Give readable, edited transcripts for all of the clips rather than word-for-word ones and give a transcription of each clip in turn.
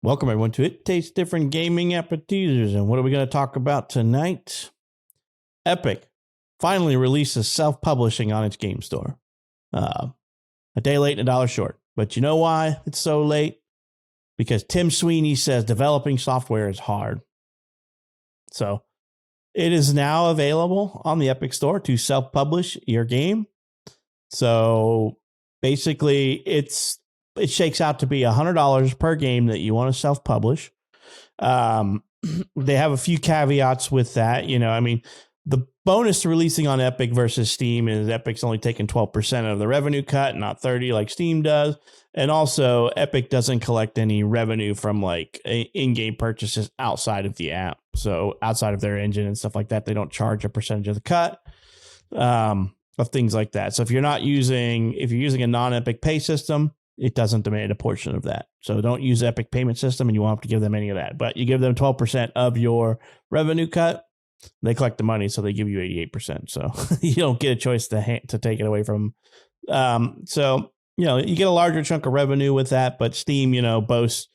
Welcome, everyone, to It Tastes Different Gaming Appetizers. And what are we going to talk about tonight? Epic finally releases self-publishing on its game store. A day late and a dollar short. But you know why it's so late? Because Tim Sweeney says developing software is hard. So it is now available on the Epic Store to self-publish your game. So basically, it shakes out to be $100 per game that you want to self-publish. They have a few caveats with that. The bonus to releasing on Epic versus Steam is Epic's only taking 12% of the revenue cut, not 30% like Steam does. And also, Epic doesn't collect any revenue from like in-game purchases outside of the app. So outside of their engine and stuff like that, they don't charge a percentage of the cut of things like that. So if you're using a non-Epic pay system, it doesn't demand a portion of that. So don't use Epic payment system and you won't have to give them any of that. But you give them 12% of your revenue cut, they collect the money, so they give you 88%. So you don't get a choice to take it away from them. So, you get a larger chunk of revenue with that, but Steam boasts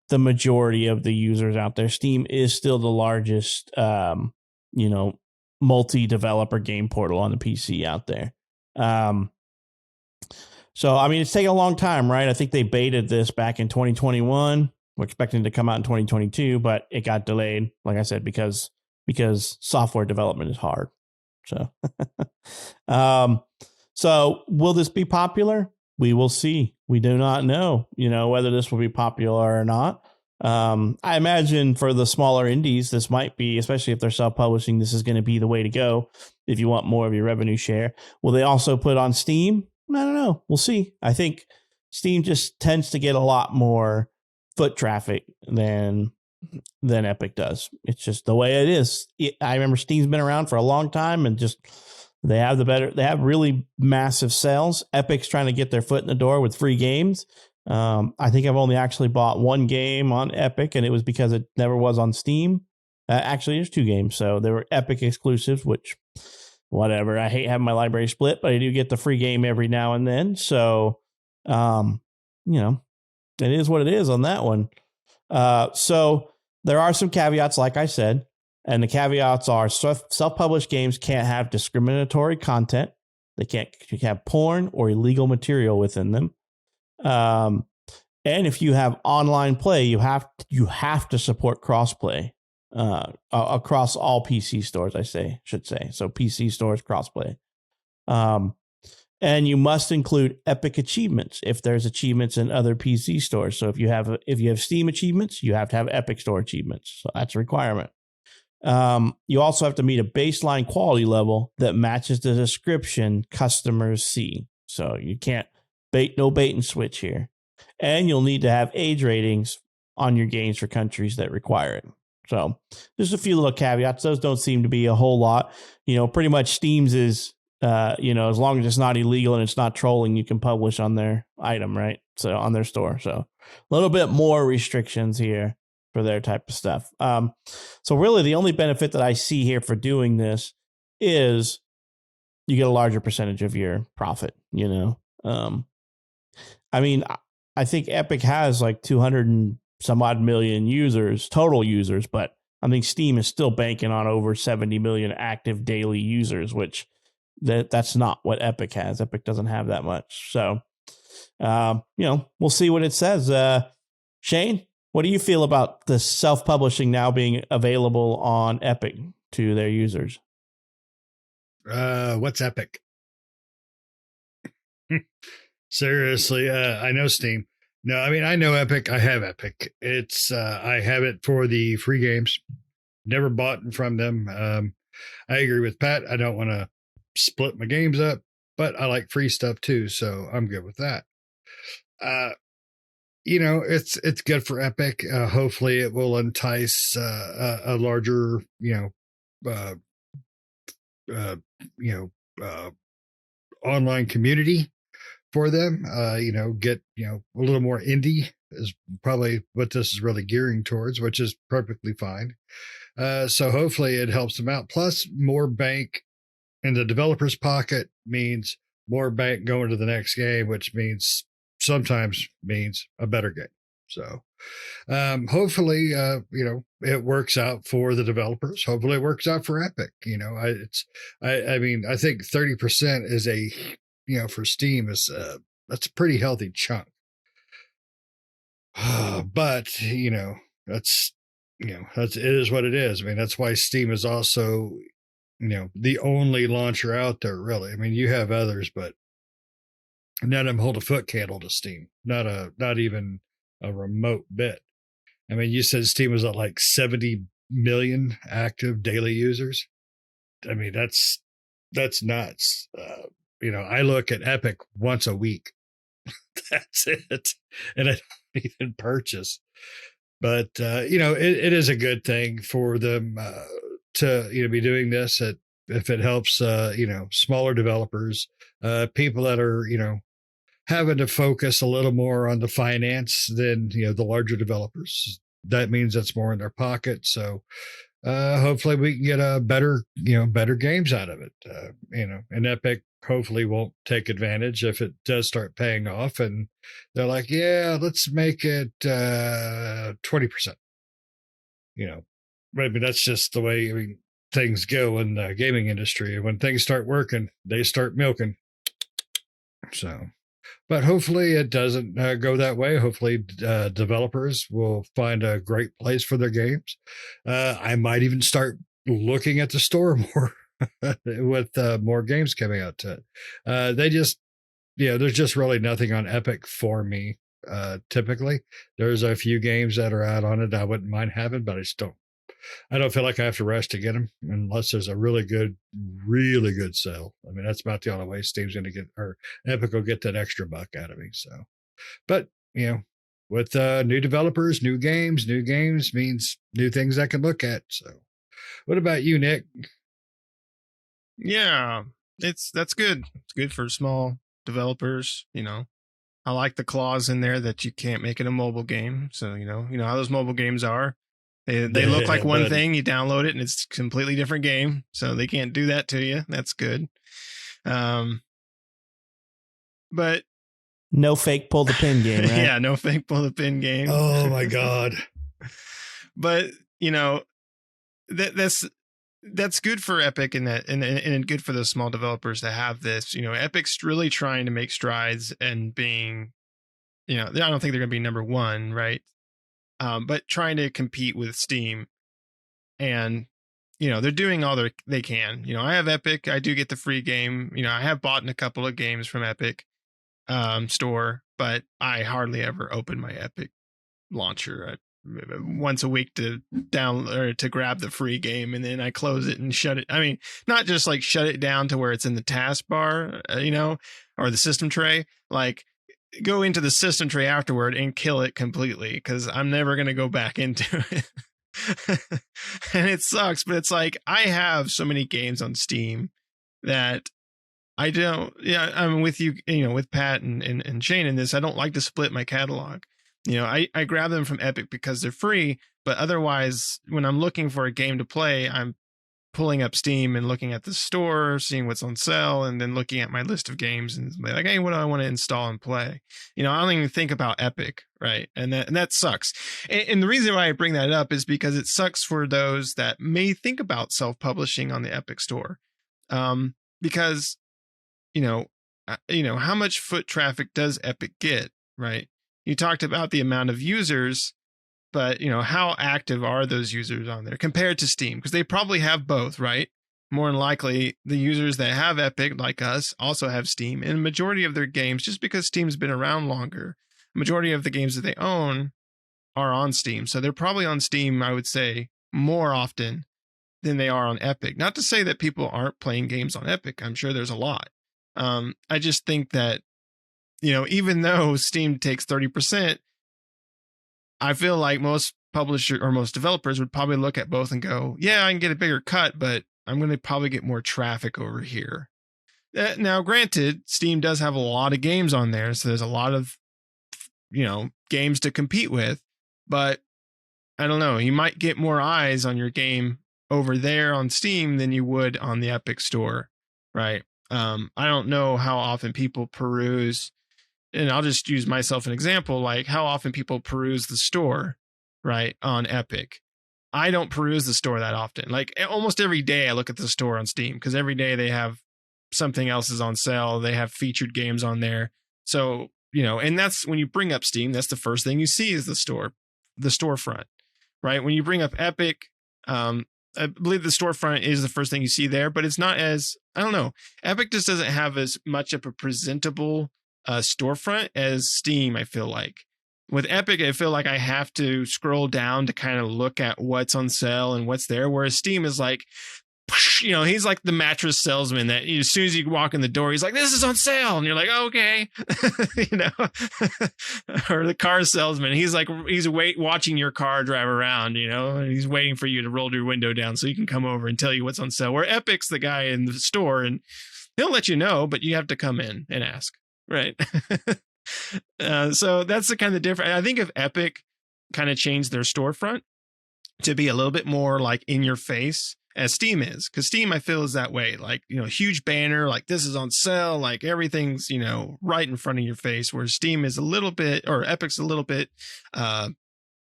the majority of the users out there. Steam is still the largest, multi-developer game portal on the PC out there. So, it's taken a long time, right? I think they baited this back in 2021. We're expecting it to come out in 2022, but it got delayed, like I said, because software development is hard. So, so will this be popular? We will see. We do not know, whether this will be popular or not. I imagine for the smaller indies, this might be, especially if they're self-publishing, this is going to be the way to go if you want more of your revenue share. Will they also put on Steam? I don't know. We'll see. I think Steam just tends to get a lot more foot traffic than Epic does. It's just the way it is. I remember Steam's been around for a long time and just they have really massive sales. Epic's trying to get their foot in the door with free games. I think I've only actually bought one game on Epic, and it was because it never was on Steam. Actually, there's two games, so they were Epic exclusives, which whatever. I hate having my library split, but I do get the free game every now and then. So, it is what it is on that one. So there are some caveats, like I said, and the caveats are self-published games can't have discriminatory content. They can't have porn or illegal material within them. And if you have online play, you have to support crossplay across all PC stores. Should say so. PC stores crossplay. And you must include Epic achievements if there's achievements in other PC stores. So if you have Steam achievements, you have to have Epic Store achievements. So that's a requirement. You also have to meet a baseline quality level that matches the description customers see. So you can't bait and switch here. And you'll need to have age ratings on your games for countries that require it. So just a few little caveats. Those don't seem to be a whole lot. Pretty much Steam's is, as long as it's not illegal and it's not trolling, you can publish on their item, right? So on their store. So a little bit more restrictions here for their type of stuff. So really the only benefit that I see here for doing this is you get a larger percentage of your profit, I think Epic has like 200 and some odd million total users, but I think Steam is still banking on over 70 million active daily users, which that's not what Epic has. Epic doesn't have that much. So, we'll see what it says. Shane, what do you feel about the self-publishing now being available on Epic to their users? What's Epic? Seriously, I know Steam. No, I know Epic. I have Epic. It's I have it for the free games. Never bought from them. I agree with Pat. I don't want to split my games up, but I like free stuff too, so I'm good with that. It's good for Epic. Hopefully, it will entice a larger, online community for them. Get a little more indie is probably what this is really gearing towards, which is perfectly fine. So hopefully it helps them out. Plus, more bank in the developer's pocket means more bank going to the next game, which sometimes means a better game. So hopefully, it works out for the developers. Hopefully it works out for Epic. I mean, I think 30% is for Steam is, that's a pretty healthy chunk. But, it is what it is. I mean, that's why Steam is also, the only launcher out there, really. I mean, you have others, but none of them hold a foot candle to Steam. Not even a remote bit. I mean, you said Steam was at like 70 million active daily users. I mean, that's nuts. I look at Epic once a week. That's it. And I don't even purchase. But, it is a good thing for them to, be doing this if it helps, smaller developers, people that are, having to focus a little more on the finance than, the larger developers. That means that's more in their pocket. So hopefully we can get better games out of it. And Epic hopefully won't take advantage if it does start paying off. And they're like, yeah, let's make it 20%. Maybe that's just the way things go in the gaming industry. When things start working, they start milking. So, but hopefully it doesn't go that way. Hopefully developers will find a great place for their games. I might even start looking at the store more with more games coming out to it. There's just really nothing on Epic for me. Typically, there's a few games that are out on it I wouldn't mind having, but I don't feel like I have to rush to get them unless there's a really good sale. I mean, that's about the only way Steam's going to get, or Epic will get that extra buck out of me. So, but with new developers, new games means new things I can look at. So, what about you, Nick? Yeah, that's good. It's good for small developers. I like the clause in there that you can't make it a mobile game. So you know how those mobile games are. They look like one thing. You download it and it's a completely different game. So they can't do that to you. That's good. But no fake pull the pin game, right? Yeah, no fake pull the pin game. Oh my God. But that's good for Epic and good for those small developers to have this. Epic's really trying to make strides and being, I don't think they're going to be number one, right? But trying to compete with Steam, and they're doing all they can. I have Epic. I do get the free game. I have bought in a couple of games from Epic store, but I hardly ever open my Epic launcher. Once a week to download or to grab the free game, and then I close it and shut it. I mean, not just like shut it down to where it's in the taskbar, or the system tray. Like, go into the system tray afterward and kill it completely, because I'm never going to go back into it. And it sucks, but it's like I have so many games on Steam that I don't. Yeah, I'm with you. With Pat and Shane in this. I don't like to split my catalog. I grab them from Epic because they're free, but otherwise, when I'm looking for a game to play, I'm pulling up Steam and looking at the store, seeing what's on sale, and then looking at my list of games and like, hey, what do I want to install and play? I don't even think about Epic, right? And that sucks. And the reason why I bring that up is because it sucks for those that may think about self-publishing on the Epic store, because how much foot traffic does Epic get, right? You talked about the amount of users, but how active are those users on there compared to Steam? Because they probably have both, right? More than likely, the users that have Epic, like us, also have Steam. And the majority of their games, just because Steam's been around longer, majority of the games that they own are on Steam. So they're probably on Steam, I would say, more often than they are on Epic. Not to say that people aren't playing games on Epic. I'm sure there's a lot. I just think that, even though Steam takes 30%, I feel like most publishers or most developers would probably look at both and go, yeah, I can get a bigger cut, but I'm going to probably get more traffic over here. Now, granted, Steam does have a lot of games on there, so there's a lot of, games to compete with, but I don't know, you might get more eyes on your game over there on Steam than you would on the Epic store, right? I don't know how often people peruse and I'll just use myself an example, like how often people peruse the store, right, on Epic. I don't peruse the store that often. Like almost every day I look at the store on Steam because every day they have something else is on sale. They have featured games on there. So, and that's when you bring up Steam, that's the first thing you see is the storefront, right? When you bring up Epic, I believe the storefront is the first thing you see there, but it's not as, I don't know. Epic just doesn't have as much of a presentable storefront as Steam, I feel like. With Epic, I feel like I have to scroll down to kind of look at what's on sale and what's there. Whereas Steam is like, he's like the mattress salesman that as soon as you walk in the door, he's like, this is on sale. And you're like, okay, or the car salesman. He's like, watching your car drive around, and he's waiting for you to roll your window down so you can come over and tell you what's on sale. Where Epic's the guy in the store and he'll let you know, but you have to come in and ask. Right. So that's the kind of difference. I think if Epic kind of changed their storefront to be a little bit more like in your face as Steam is, because Steam, I feel, is that way, like, huge banner, like this is on sale, like everything's, right in front of your face, where Steam is a little bit, or Epic's a little bit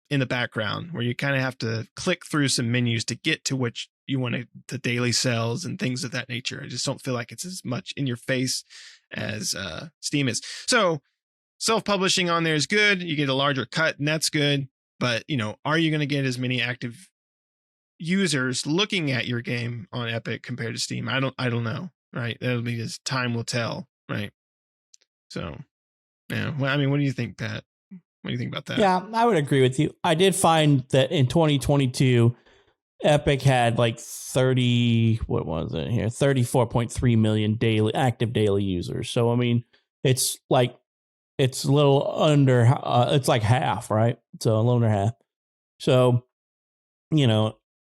in the background, where you kind of have to click through some menus to get to what you want the daily sales and things of that nature. I just don't feel like it's as much in your face as Steam is. So self-publishing on there is good. You get a larger cut and that's good. But, are you going to get as many active users looking at your game on Epic compared to Steam? I don't know. Right. That'll be just time will tell. Right. So, yeah. Well, I mean, what do you think, Pat? What do you think about that? Yeah, I would agree with you. I did find that in 2022, Epic had like 34.3 million active daily users. So, I mean, it's a little under, it's like half, right? So a little under half. So,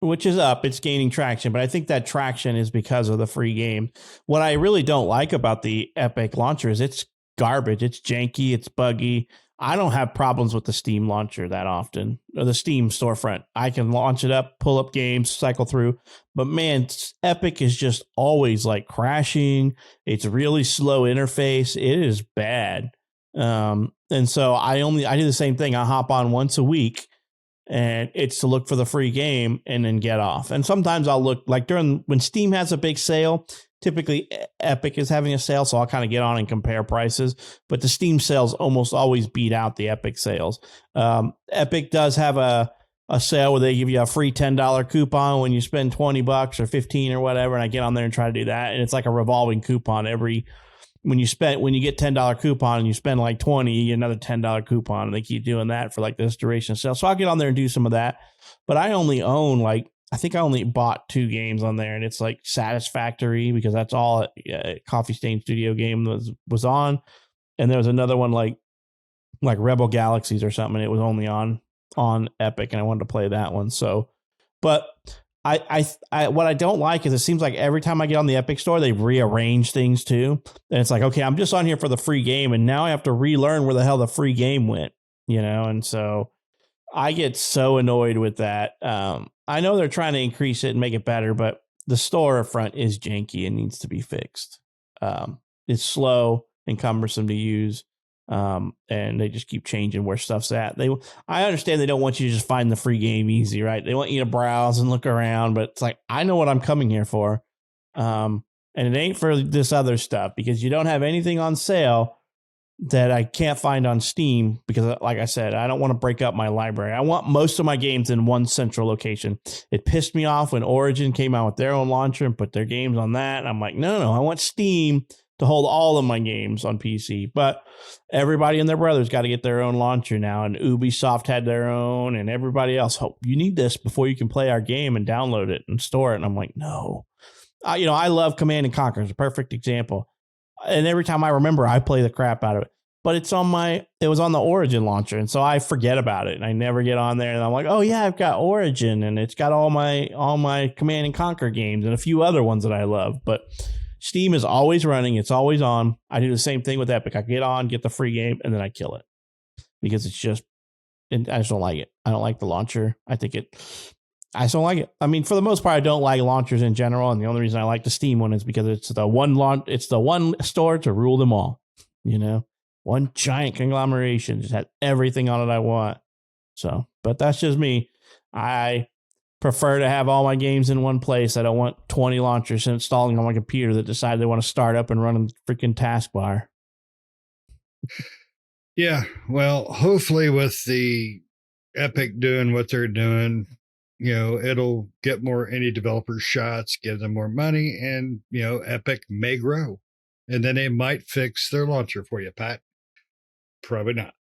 which is up, it's gaining traction, but I think that traction is because of the free game. What I really don't like about the Epic launcher is it's garbage. It's janky. It's buggy. I don't have problems with the Steam launcher that often, or the Steam storefront. I can launch it up, pull up games, cycle through. But man, Epic is just always like crashing. It's a really slow interface. It is bad. And so I do the same thing. I hop on once a week and it's to look for the free game and then get off. And sometimes I'll look like when Steam has a big sale, typically Epic is having a sale. So I'll kind of get on and compare prices, but the Steam sales almost always beat out the Epic sales. Epic does have a sale where they give you a free $10 coupon when you spend $20 or 15 or whatever. And I get on there and try to do that. And it's like a revolving coupon when you get $10 coupon and you spend like 20, you get another $10 coupon, and they keep doing that for like this duration sale. So I'll get on there and do some of that, but I only own I think I only bought 2 games on there, and it's like Satisfactory because that's all Coffee Stain Studio game was on. And there was another one like Rebel Galaxies or something, and it was only on Epic, and I wanted to play that one. So, but I what I don't like is it seems like every time I get on the Epic store, they rearrange things too. And it's like, okay, I'm just on here for the free game, and now I have to relearn where the hell the free game went, and so I get so annoyed with that. I know they're trying to increase it and make it better, but the storefront is janky and needs to be fixed. It's slow and cumbersome to use. And they just keep changing where stuff's at. I understand they don't want you to just find the free game easy, right? They want you to browse and look around, but it's like, I know what I'm coming here for. And it ain't for this other stuff because you don't have anything on sale that I can't find on Steam because, like I said, I don't want to break up my library. I want most of my games in one central location. It pissed me off when Origin came out with their own launcher and put their games on that. And I'm like, no, I want Steam to hold all of my games on PC. But everybody and their brother's got to get their own launcher now, and Ubisoft had their own, and everybody else. You need this before you can play our game and download it and store it. And I'm like, no. I love Command and Conquer. It's a perfect example. And every time I remember, I play the crap out of it. But it was on the Origin launcher, and so I forget about it, and I never get on there. And I'm like, oh yeah, I've got Origin, and it's got all my Command and Conquer games and a few other ones that I love. But Steam is always running; it's always on. I do the same thing with Epic. I get on, get the free game, and then I kill it because I just don't like it. I don't like the launcher. I just don't like it. I mean, for the most part, I don't like launchers in general, and the only reason I like the Steam one is because it's the one store to rule them all. one giant conglomeration, just has everything on it I want. So, but that's just me. I prefer to have all my games in one place. I don't want 20 launchers installing on my computer that decide they want to start up and run a freaking taskbar. Yeah, well, hopefully with the Epic doing what they're doing, it'll get more indie developers shots, give them more money, and, Epic may grow. And then they might fix their launcher for you, Pat. Probably not.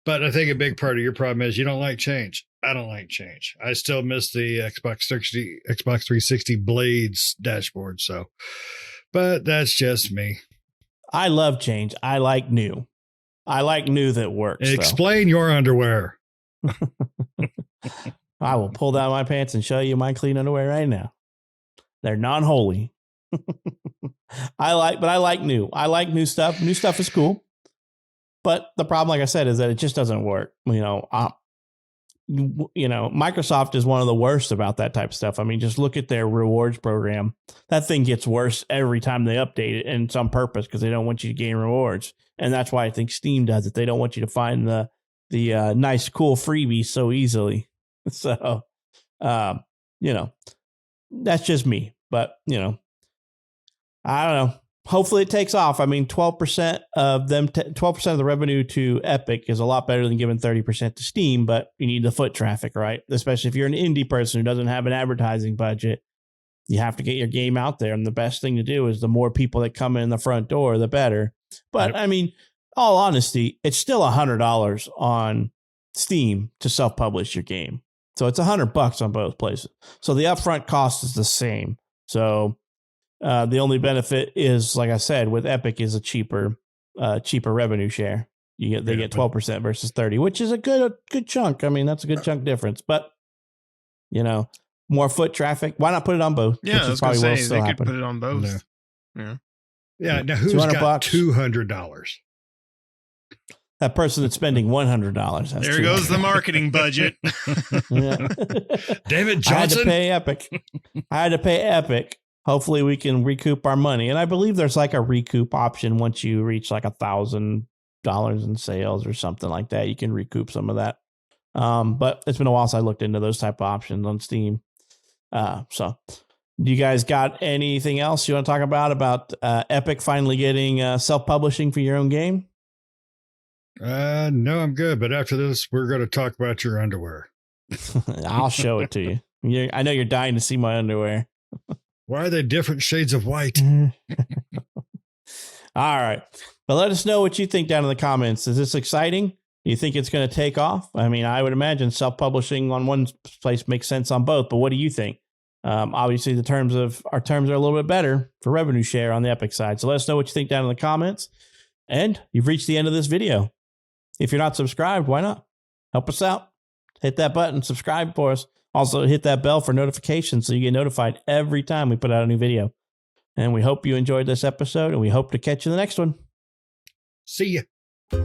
But I think a big part of your problem is you don't like change. I don't like change. I still miss the Xbox 360 Blades dashboard. So, but that's just me. I love change. I like new. I like new that works. Explain your underwear. I will pull down my pants and show you my clean underwear right now. They're non-holy. I like new. I like new stuff. New stuff is cool. But the problem, like I said, is that it just doesn't work. Microsoft is one of the worst about that type of stuff. I mean, just look at their rewards program. That thing gets worse every time they update it, and it's on purpose because they don't want you to gain rewards. And that's why I think Steam does it. They don't want you to find the nice, cool freebies so easily. So, that's just me. But, I don't know. Hopefully it takes off. I mean, 12% of them, 12% of the revenue to Epic is a lot better than giving 30% to Steam, but you need the foot traffic, right? Especially if you're an indie person who doesn't have an advertising budget, you have to get your game out there. And the best thing to do is the more people that come in the front door, the better. But I mean, all honesty, it's still $100 on Steam to self-publish your game. So it's $100 on both places. So the upfront cost is the same. So the only benefit is, like I said, with Epic is a cheaper revenue share. They get 12% versus 30%, which is a good chunk. I mean, that's a good chunk difference. But more foot traffic. Why not put it on both? Yeah, I was going to say they could put it on both. Yeah. Now who's got $200? That person that's spending $100. There goes the marketing budget. David Johnson. I had to pay Epic. Hopefully we can recoup our money. And I believe there's like a recoup option once you reach like $1,000 in sales or something like that. You can recoup some of that. But it's been a while since I looked into those type of options on Steam. So do you guys got anything else you want to talk about Epic finally getting self-publishing for your own game? No, I'm good. But after this, we're going to talk about your underwear. I'll show it to you. I know you're dying to see my underwear. Why are they different shades of white? All right. But let us know what you think down in the comments. Is this exciting? Do you think it's going to take off? I mean, I would imagine self-publishing on one place makes sense on both, but what do you think? Obviously, our terms are a little bit better for revenue share on the Epic side. So let us know what you think down in the comments. And you've reached the end of this video. If you're not subscribed, why not? Help us out. Hit that button, subscribe for us. Also, hit that bell for notifications so you get notified every time we put out a new video. And we hope you enjoyed this episode, and we hope to catch you in the next one. See ya.